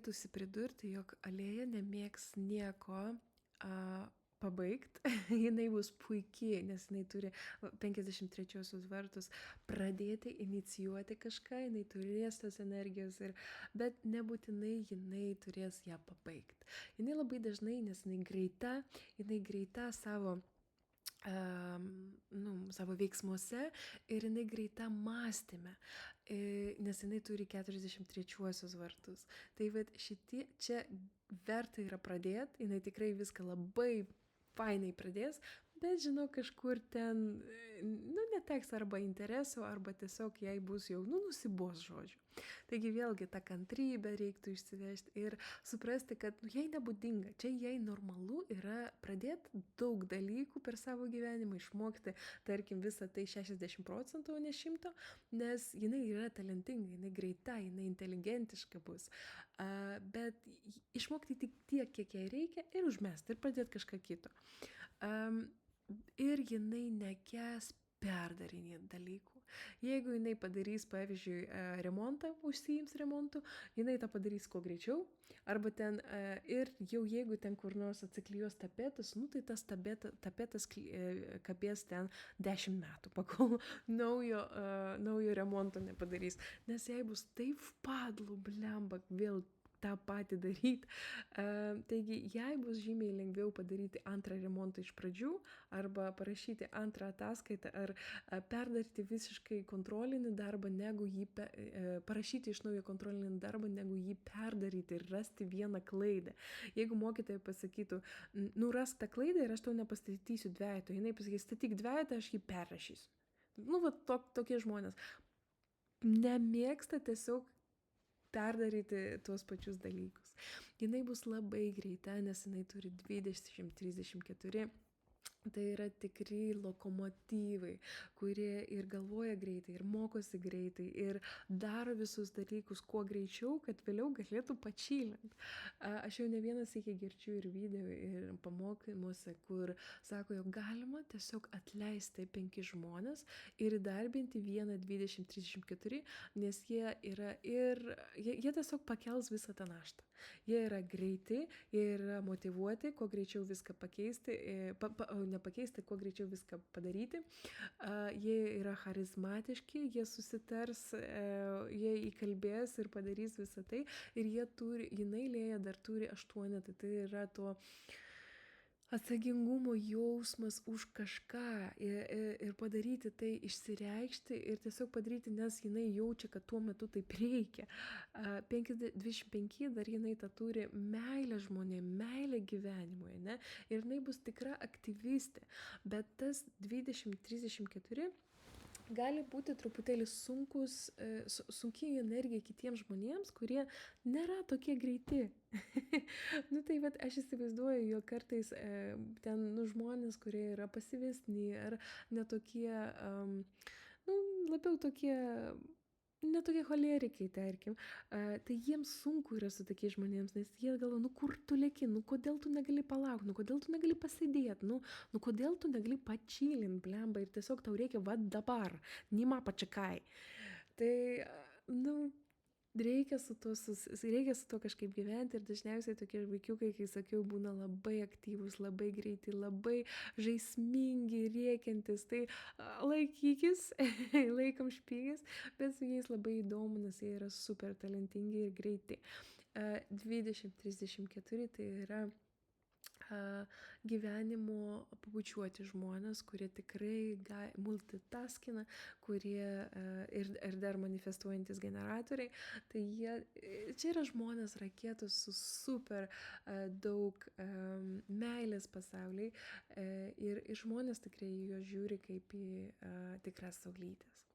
norėtųsi pridurti, jog Alėja nemėgs nieko pabaigt. Jinai bus puikiai, nes jinai turi 53 vartus pradėti, inicijuoti kažką, jinai turės tos energijos, bet nebūtinai jinai turės ją pabaigt. Jinai labai dažnai, nes jinai greita savo savo veiksmuose ir jinai greita mąstyme, nes jinai turi 43 vartus. Tai vat šitie čia verta yra pradėti, jinai tikrai viską labai fainai pradės, bet žinau, kažkur ten, neteks arba interesų, arba tiesiog jai bus jau, nusibos žodžiu. Taigi vėlgi tą kantrybę reiktų išsivežti ir suprasti, kad jai nebūdinga, čia jai normalu yra pradėti daug dalykų per savo gyvenimą, išmokti, tarkim, visą tai 60%, o ne 100%, nes jinai yra talentinga, jinai greita, jinai inteligentiška bus, bet išmokti tik tiek, kiek jai reikia ir užmesti ir pradėti kažką kito. Ir jinai nekęs perdarinėti dalykų. Jeigu jinai padarys, pavyzdžiui, remontą, užsiims remontu, jinai tą padarys kuo greičiau, arba ten ir jau jeigu ten kur nors atsiklijos tapetas, tai tas tapetas kabės ten 10 metų, pakol naujo remonto nepadarys. Nes jai bus taip padlu, blemba, vėl tą patį daryti. Taigi, jai bus žymiai lengviau padaryti antrą remontą iš pradžių, arba parašyti antrą ataskaitą, ar perdaryti visiškai kontrolinį darbą, negu jį parašyti iš naujo kontrolinį darbą, negu jį perdaryti ir rasti vieną klaidą. Jeigu mokytoja pasakytų, rask tą klaidą ir aš tau nepastatysiu dvejeto, jinai pasakys, statyk dvejetą, aš jį perrašysiu. Tokie žmonės nemėgsta tiesiog perdaryti tuos pačius dalykus. Jinai bus labai greita, nes jinai turi 20-34. Tai yra tikri lokomotyvai, kurie ir galvoja greitai, ir mokosi greitai, ir daro visus dalykus kuo greičiau, kad vėliau galėtų pačylint. Aš jau ne vienas iki girdžiu ir video, ir pamokymuose, kur sako, jog galima tiesiog atleisti 5 žmonės ir įdarbinti 1-20-34, nes jie yra jie tiesiog pakels visą tą naštą. Jie yra greiti, jie yra motyvuoti, kuo greičiau viską pakeisti, nepakeisti, kuo greičiau viską padaryti. Jie yra charizmatiški, jie susitars, jie įkalbės ir padarys visą tai. Ir jinai Lėja dar turi 8, tai yra to atsakingumo jausmas už kažką ir padaryti tai, išsireikšti ir tiesiog padaryti, nes jinai jaučia, kad tuo metu taip reikia. 25 dar jinai tą turi meilę žmonėm, meilę gyvenimui, ne? Ir jinai bus tikra aktyvistė, bet tas 20-34 gali būti truputėlį sunki energija kitiems žmonėms, kurie nėra tokie greiti. Tai vat aš įsivaizduoju, jog kartais ten žmonės, kurie yra pasyvesni ar netokie, labiau tokie, netokie cholerikai, tarkim, tai jiems sunku yra su tokiais žmonėms, nes jie galvoja, kur tu leki, kodėl tu negali palaukti, kodėl tu negali pasėdėti, kodėl tu negali pačylint, blemba, ir tiesiog tau reikia dabar, nima pačiakai. Tai, reikia su tuo kažkaip gyventi ir dažniausiai tokie vaikiukai, kai sakiau, būna labai aktyvūs, labai greiti, labai žaismingi, rėkiantis, tai laikykis, laikom špygis, bet su jais labai įdomu, nes jie yra super talentingi ir greiti. 20-34 tai yra gyvenimo pabučiuoti žmonės, kurie tikrai multitaskina, kurie ir dar manifestuojantis generatoriai. Tai čia yra žmonės raketos su super daug meilės pasauliai ir žmonės tikrai juos žiūri kaip į tikras saulytės.